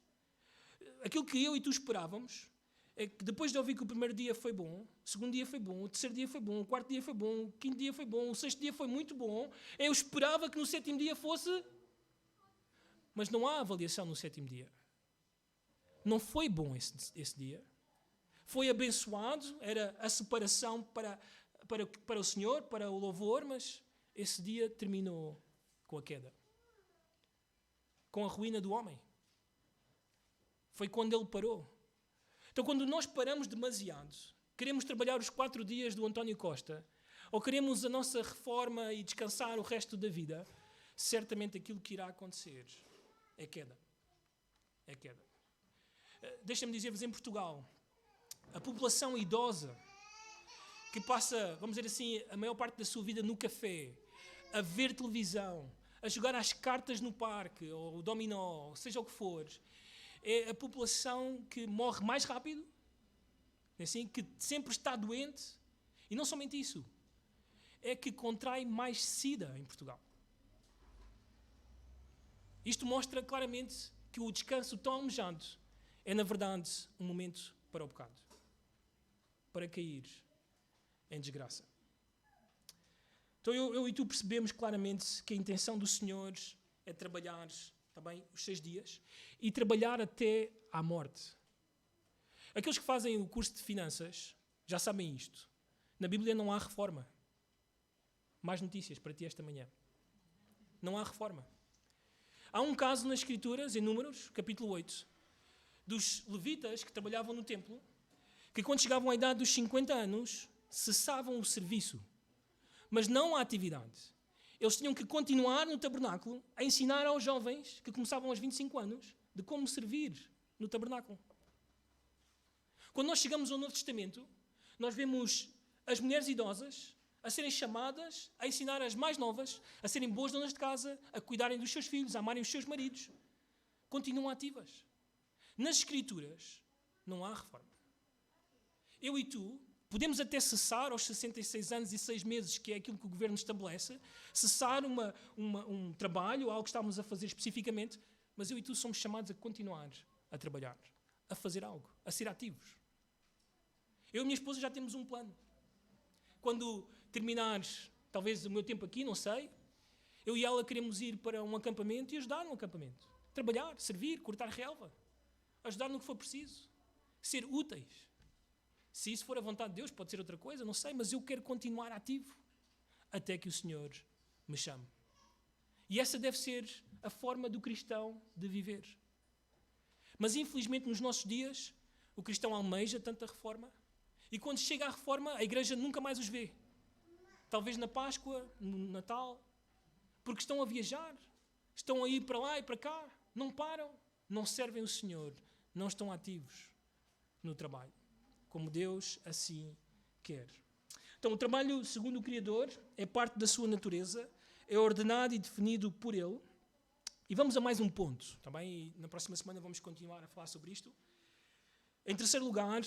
aquilo que eu e tu esperávamos é que depois de ouvir que o primeiro dia foi bom, o segundo dia foi bom, o terceiro dia foi bom, o quarto dia foi bom, o quinto dia foi bom, o sexto dia foi muito bom, eu esperava que no 7º dia fosse... Mas não há avaliação no 7º dia. Não foi bom esse dia. Foi abençoado, era a separação para o Senhor, para o louvor, mas esse dia terminou com a queda. Com a ruína do homem. Foi quando ele parou. Então, quando nós paramos demasiado, queremos trabalhar os 4 dias do António Costa, ou queremos a nossa reforma e descansar o resto da vida, certamente aquilo que irá acontecer é queda. É queda. Deixa-me dizer-vos, em Portugal, a população idosa que passa, vamos dizer assim, a maior parte da sua vida no café, a ver televisão, a jogar às cartas no parque, ou o dominó, seja o que for, é a população que morre mais rápido, assim, que sempre está doente, e não somente isso, é que contrai mais SIDA em Portugal. Isto mostra claramente que o descanso tão almejado é, na verdade, um momento para o pecado. Para cair em desgraça. Então eu e tu percebemos claramente que a intenção do Senhor é trabalhar também os 6 dias e trabalhar até à morte. Aqueles que fazem o curso de finanças já sabem isto. Na Bíblia não há reforma. Mais notícias para ti esta manhã. Não há reforma. Há um caso nas Escrituras, em Números, capítulo 8, dos levitas que trabalhavam no templo, que quando chegavam à idade dos 50 anos, cessavam o serviço, mas não a atividade. Eles tinham que continuar no tabernáculo a ensinar aos jovens que começavam aos 25 anos de como servir no tabernáculo. Quando nós chegamos ao Novo Testamento, nós vemos as mulheres idosas a serem chamadas a ensinar as mais novas, a serem boas donas de casa, a cuidarem dos seus filhos, a amarem os seus maridos. Continuam ativas. Nas Escrituras não há reforma. Eu e tu podemos até cessar aos 66 anos e 6 meses, que é aquilo que o governo estabelece, cessar um trabalho, algo que estávamos a fazer especificamente, mas eu e tu somos chamados a continuar a trabalhar, a fazer algo, a ser ativos. Eu e minha esposa já temos um plano. Quando terminares, talvez o meu tempo aqui, não sei, eu e ela queremos ir para um acampamento e ajudar no acampamento. Trabalhar, servir, cortar relva, ajudar no que for preciso, ser úteis. Se isso for a vontade de Deus, pode ser outra coisa, não sei, mas eu quero continuar ativo até que o Senhor me chame. E essa deve ser a forma do cristão de viver. Mas infelizmente nos nossos dias, o cristão almeja tanta reforma e quando chega à reforma, a igreja nunca mais os vê. Talvez na Páscoa, no Natal, porque estão a viajar, estão a ir para lá e para cá, não param, não servem o Senhor, não estão ativos no trabalho, como Deus assim quer. Então, o trabalho, segundo o Criador, é parte da sua natureza, é ordenado e definido por Ele. E vamos a mais um ponto, tá bem? E na próxima semana vamos continuar a falar sobre isto. Em terceiro lugar,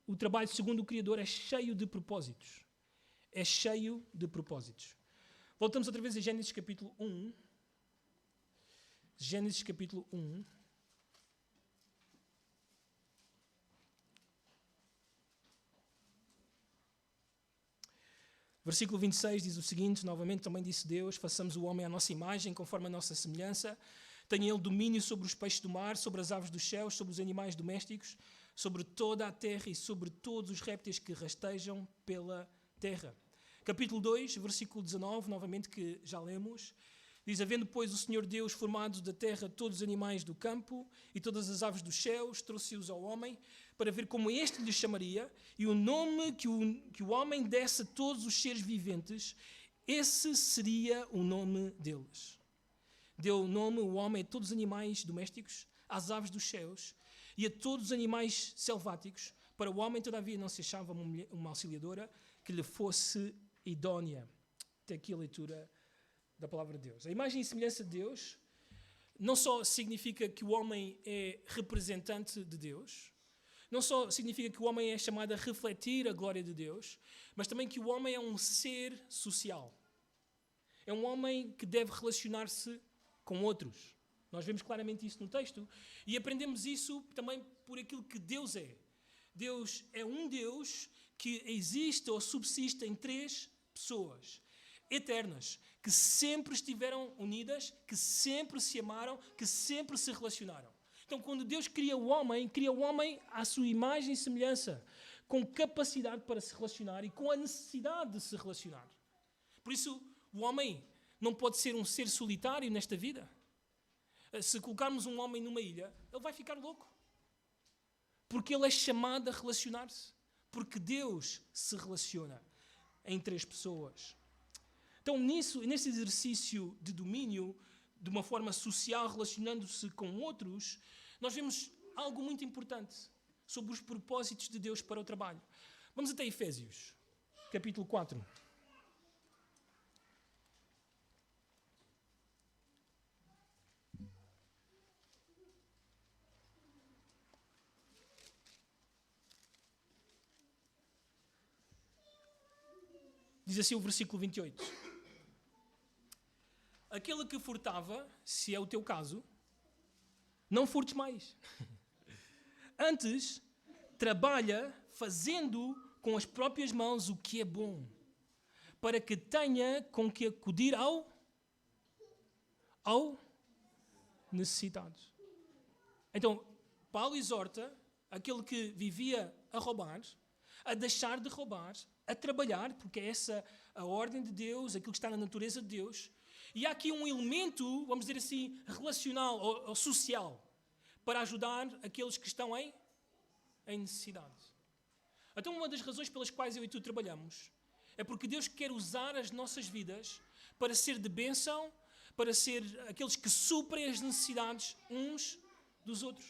o trabalho, segundo o Criador, é cheio de propósitos. É cheio de propósitos. Voltamos outra vez a Gênesis capítulo 1. Gênesis capítulo 1. Versículo 26 diz o seguinte, novamente também disse Deus, façamos o homem à nossa imagem, conforme a nossa semelhança. Tenha ele domínio sobre os peixes do mar, sobre as aves dos céus, sobre os animais domésticos, sobre toda a terra e sobre todos os répteis que rastejam pela terra. Capítulo 2, versículo 19, novamente que já lemos, diz, havendo, pois, o Senhor Deus formado da terra todos os animais do campo e todas as aves dos céus, trouxe-os ao homem, para ver como este lhe chamaria, e o nome que o homem desse a todos os seres viventes, esse seria o nome deles. Deu o nome, o homem, a todos os animais domésticos, às aves dos céus, e a todos os animais selváticos. Para o homem, todavia, não se achava uma auxiliadora que lhe fosse idónea. Até aqui a leitura da palavra de Deus. A imagem e semelhança de Deus não só significa que o homem é representante de Deus, não só significa que o homem é chamado a refletir a glória de Deus, mas também que o homem é um ser social. É um homem que deve relacionar-se com outros. Nós vemos claramente isso no texto e aprendemos isso também por aquilo que Deus é. Deus é um Deus que existe ou subsiste em três pessoas eternas, que sempre estiveram unidas, que sempre se amaram, que sempre se relacionaram. Então, quando Deus cria o homem à sua imagem e semelhança, com capacidade para se relacionar e com a necessidade de se relacionar. Por isso, o homem não pode ser um ser solitário nesta vida. Se colocarmos um homem numa ilha, ele vai ficar louco. Porque ele é chamado a relacionar-se. Porque Deus se relaciona em três pessoas. Então, nesse exercício de domínio, de uma forma social, relacionando-se com outros, nós vemos algo muito importante sobre os propósitos de Deus para o trabalho. Vamos até Efésios, capítulo 4. Diz assim o versículo 28. Aquele que furtava, se é o teu caso, não furtes mais. Antes, trabalha fazendo com as próprias mãos o que é bom, para que tenha com que acudir ao necessitado. Então, Paulo exorta aquele que vivia a roubar, a deixar de roubar, a trabalhar, porque é essa a ordem de Deus, aquilo que está na natureza de Deus. E há aqui um elemento, vamos dizer assim, relacional ou social, para ajudar aqueles que estão em necessidade. Então, uma das razões pelas quais eu e tu trabalhamos é porque Deus quer usar as nossas vidas para ser de bênção, para ser aqueles que suprem as necessidades uns dos outros.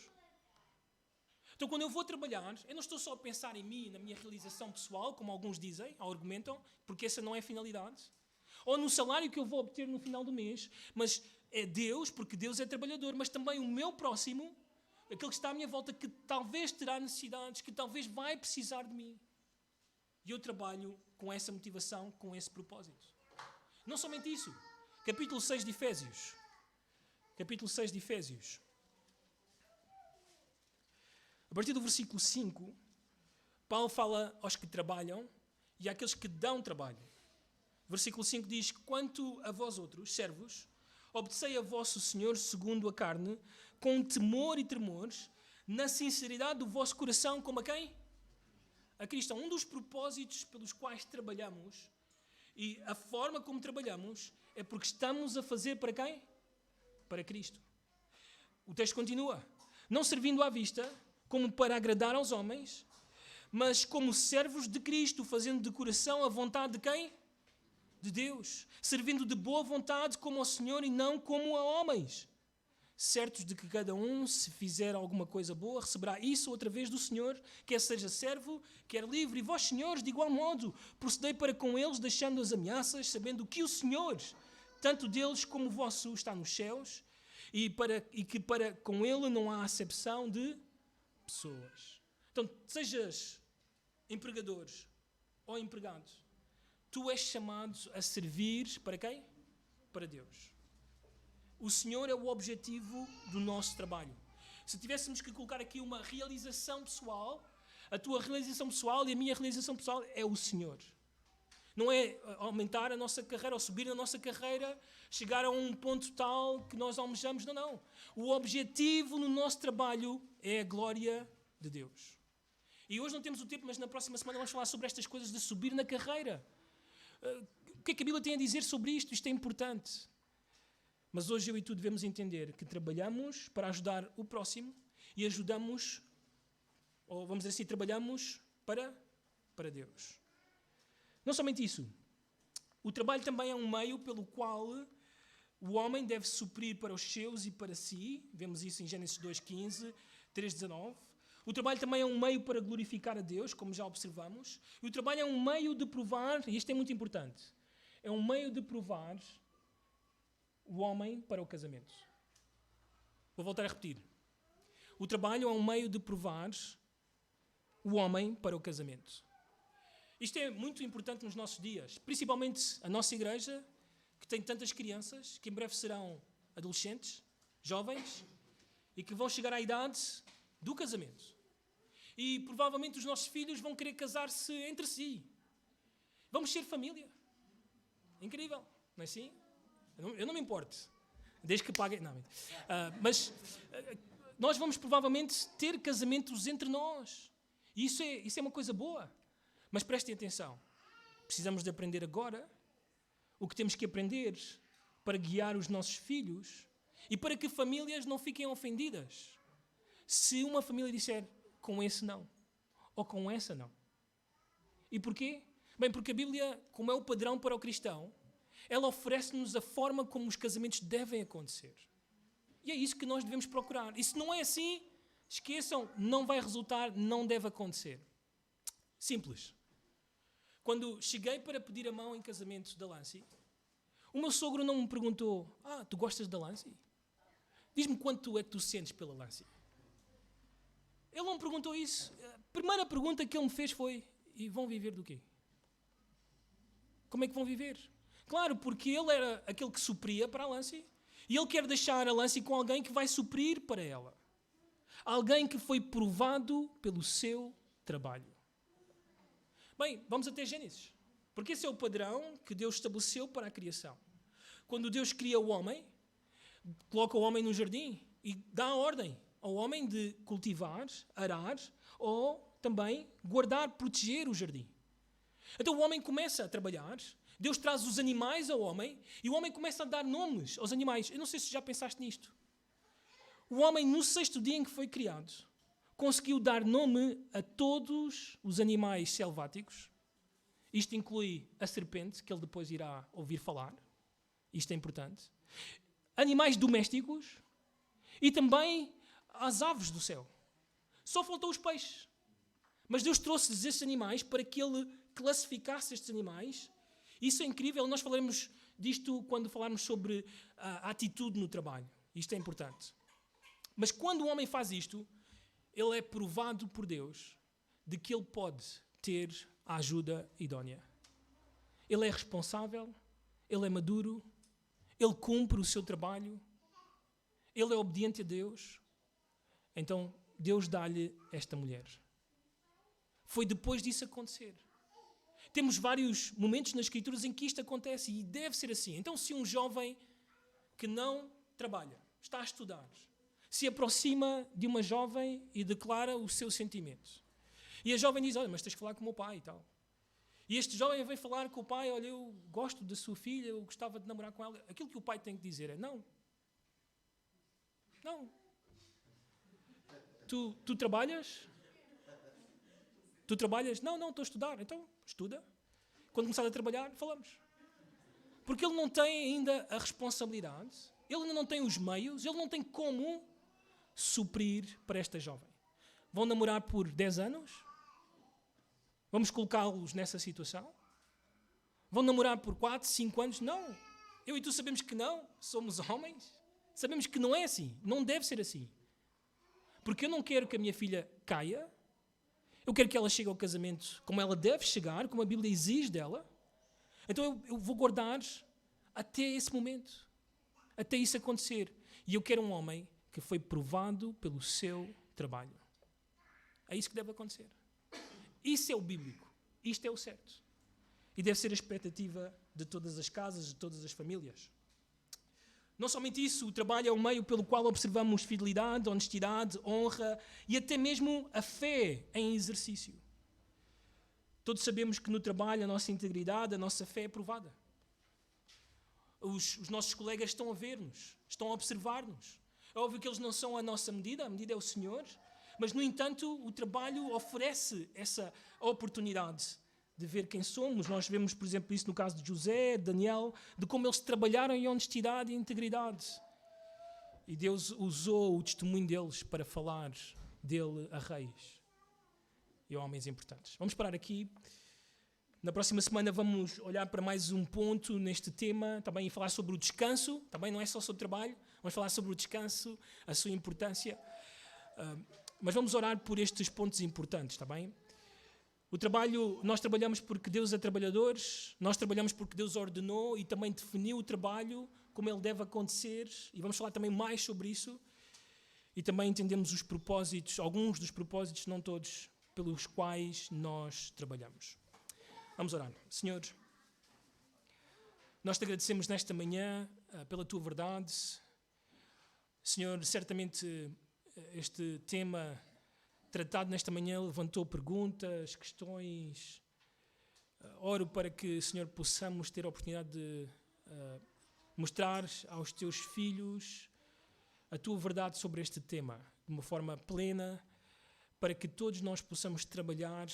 Então, quando eu vou trabalhar, eu não estou só a pensar em mim, na minha realização pessoal, como alguns dizem, ou argumentam, porque essa não é a finalidade. Ou no salário que eu vou obter no final do mês, mas é Deus, porque Deus é trabalhador, mas também o meu próximo, aquele que está à minha volta, que talvez terá necessidades, que talvez vai precisar de mim. E eu trabalho com essa motivação, com esse propósito. Não somente isso. Capítulo 6 de Efésios. Capítulo 6 de Efésios. A partir do versículo 5, Paulo fala aos que trabalham e àqueles que dão trabalho. Versículo 5 diz, quanto a vós outros, servos, obedecei a vosso Senhor segundo a carne, com temor e tremores, na sinceridade do vosso coração, como a quem? A Cristo. Um dos propósitos pelos quais trabalhamos e a forma como trabalhamos é porque estamos a fazer para quem? Para Cristo. O texto continua. Não servindo à vista, como para agradar aos homens, mas como servos de Cristo, fazendo de coração a vontade de quem? De Deus. Servindo de boa vontade como ao Senhor e não como a homens. Certos de que cada um, se fizer alguma coisa boa, receberá isso outra vez do Senhor, quer seja servo, quer livre. E vós, senhores, de igual modo, procedei para com eles, deixando as ameaças, sabendo que o Senhor, tanto deles como o vosso, está nos céus, e que para com ele não há acepção de pessoas. Então, sejas empregador ou empregado, tu és chamado a servir para quem? Para Deus. O Senhor é o objetivo do nosso trabalho. Se tivéssemos que colocar aqui uma realização pessoal, a tua realização pessoal e a minha realização pessoal é o Senhor. Não é aumentar a nossa carreira ou subir na nossa carreira, chegar a um ponto tal que nós almejamos. Não, não. O objetivo no nosso trabalho é a glória de Deus. E hoje não temos o tempo, mas na próxima semana vamos falar sobre estas coisas de subir na carreira. O que é que a Bíblia tem a dizer sobre isto? Isto é importante. Mas hoje eu e tu devemos entender que trabalhamos para ajudar o próximo e ajudamos, ou vamos dizer assim, trabalhamos para Deus. Não somente isso. O trabalho também é um meio pelo qual o homem deve suprir para os seus e para si. Vemos isso em Gênesis 2:15, 3:19. O trabalho também é um meio para glorificar a Deus, como já observamos. E o trabalho é um meio de provar, e isto é muito importante, é um meio de provar o homem para o casamento. Vou voltar a repetir. O trabalho é um meio de provar o homem para o casamento. Isto é muito importante nos nossos dias, principalmente a nossa igreja, que tem tantas crianças, que em breve serão adolescentes, jovens, e que vão chegar à idade do casamento. E provavelmente os nossos filhos vão querer casar-se entre si. Vamos ser família. Incrível, não é assim? Eu não me importo, desde que paguem. Não, mas nós vamos provavelmente ter casamentos entre nós. E isso é uma coisa boa. Mas prestem atenção. Precisamos de aprender agora o que temos que aprender para guiar os nossos filhos e para que famílias não fiquem ofendidas. Se uma família disser com esse não, ou com essa não. E porquê? Bem, porque a Bíblia, como é o padrão para o cristão, ela oferece-nos a forma como os casamentos devem acontecer. E é isso que nós devemos procurar. E se não é assim, esqueçam, não vai resultar, não deve acontecer. Simples. Quando cheguei para pedir a mão em casamento da Lancy, o meu sogro não me perguntou: tu gostas da Lancy? Diz-me quanto é que tu sentes pela Lancy. Ele não me perguntou isso. A primeira pergunta que ele me fez foi: e vão viver do quê? Como é que vão viver? Claro, porque ele era aquele que supria para a Lancy e ele quer deixar a Lancy com alguém que vai suprir para ela. Alguém que foi provado pelo seu trabalho. Bem, vamos até Gênesis. Porque esse é o padrão que Deus estabeleceu para a criação. Quando Deus cria o homem, coloca o homem no jardim e dá a ordem ao homem de cultivar, arar ou também guardar, proteger o jardim. Então o homem começa a trabalhar, Deus traz os animais ao homem e o homem começa a dar nomes aos animais. Eu não sei se já pensaste nisto. O homem, no 6º dia em que foi criado, conseguiu dar nome a todos os animais selváticos. Isto inclui a serpente, que ele depois irá ouvir falar. Isto é importante. Animais domésticos e também as aves do céu. Só faltou os peixes. Mas Deus trouxe-lhes estes animais para que ele classificasse estes animais. Isso é incrível. Nós falaremos disto quando falarmos sobre a atitude no trabalho. Isto é importante. Mas quando o homem faz isto, ele é provado por Deus de que ele pode ter a ajuda idónea. Ele é responsável, ele é maduro, ele cumpre o seu trabalho, ele é obediente a Deus. Então, Deus dá-lhe esta mulher. Foi depois disso acontecer. Temos vários momentos nas Escrituras em que isto acontece e deve ser assim. Então, se um jovem que não trabalha, está a estudar, se aproxima de uma jovem e declara o seu sentimento. E a jovem diz: olha, mas tens que falar com o meu pai e tal. E este jovem veio falar com o pai, olha, eu gosto da sua filha, eu gostava de namorar com ela. Aquilo que o pai tem que dizer é, não. Não. Tu trabalhas? Tu trabalhas? Não, estou a estudar. Então, estuda. Quando começar a trabalhar, falamos. Porque ele não tem ainda a responsabilidade, ele ainda não tem os meios, ele não tem como suprir para esta jovem. Vão namorar por 10 anos? Vamos colocá-los nessa situação? Vão namorar por 4, 5 anos? Não. Eu e tu sabemos que não. Somos homens. Sabemos que não é assim. Não deve ser assim. Porque eu não quero que a minha filha caia. Eu quero que ela chegue ao casamento como ela deve chegar, como a Bíblia exige dela. Então eu vou guardar até esse momento. Até isso acontecer. E eu quero um homem que foi provado pelo seu trabalho. É isso que deve acontecer. Isso é o bíblico. Isto é o certo. E deve ser a expectativa de todas as casas, de todas as famílias. Não somente isso, o trabalho é o meio pelo qual observamos fidelidade, honestidade, honra e até mesmo a fé em exercício. Todos sabemos que no trabalho a nossa integridade, a nossa fé é provada. Os nossos colegas estão a ver-nos, estão a observar-nos. É óbvio que eles não são a nossa medida, a medida é o Senhor, mas, no entanto, o trabalho oferece essa oportunidade de ver quem somos. Nós vemos, por exemplo, isso no caso de José, de Daniel, de como eles trabalharam em honestidade e integridade. E Deus usou o testemunho deles para falar dele a reis e a homens importantes. Vamos parar aqui. Na próxima semana vamos olhar para mais um ponto neste tema, também falar sobre o descanso, também não é só sobre o trabalho, vamos falar sobre o descanso, a sua importância, mas vamos orar por estes pontos importantes, está bem? O trabalho, nós trabalhamos porque Deus é trabalhador, nós trabalhamos porque Deus ordenou e também definiu o trabalho, como ele deve acontecer, e vamos falar também mais sobre isso, e também entendemos os propósitos, alguns dos propósitos, não todos, pelos quais nós trabalhamos. Vamos orar. Senhor, nós te agradecemos nesta manhã pela tua verdade. Senhor, certamente este tema tratado nesta manhã levantou perguntas, questões. Oro para que, Senhor, possamos ter a oportunidade de mostrar aos teus filhos a tua verdade sobre este tema, de uma forma plena, para que todos nós possamos trabalhar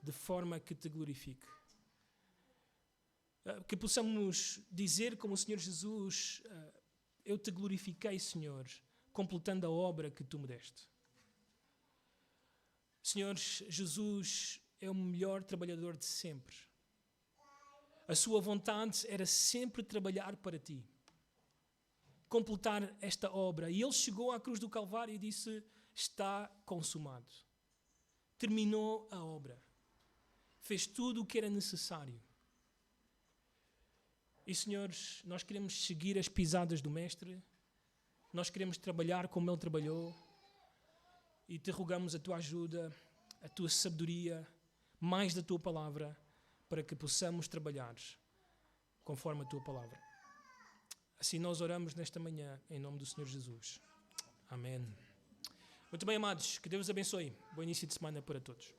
de forma que te glorifique. Que possamos dizer como o Senhor Jesus, eu te glorifiquei, Senhor, completando a obra que tu me deste. Senhor, Jesus é o melhor trabalhador de sempre. A sua vontade era sempre trabalhar para ti, completar esta obra. E ele chegou à cruz do Calvário e disse, está consumado. Terminou a obra. Fez tudo o que era necessário. E, senhores, nós queremos seguir as pisadas do Mestre, nós queremos trabalhar como ele trabalhou, e te rogamos a tua ajuda, a tua sabedoria, mais da tua palavra, para que possamos trabalhar conforme a tua palavra. Assim nós oramos nesta manhã, em nome do Senhor Jesus. Amém. Muito bem, amados, que Deus abençoe. Bom início de semana para todos.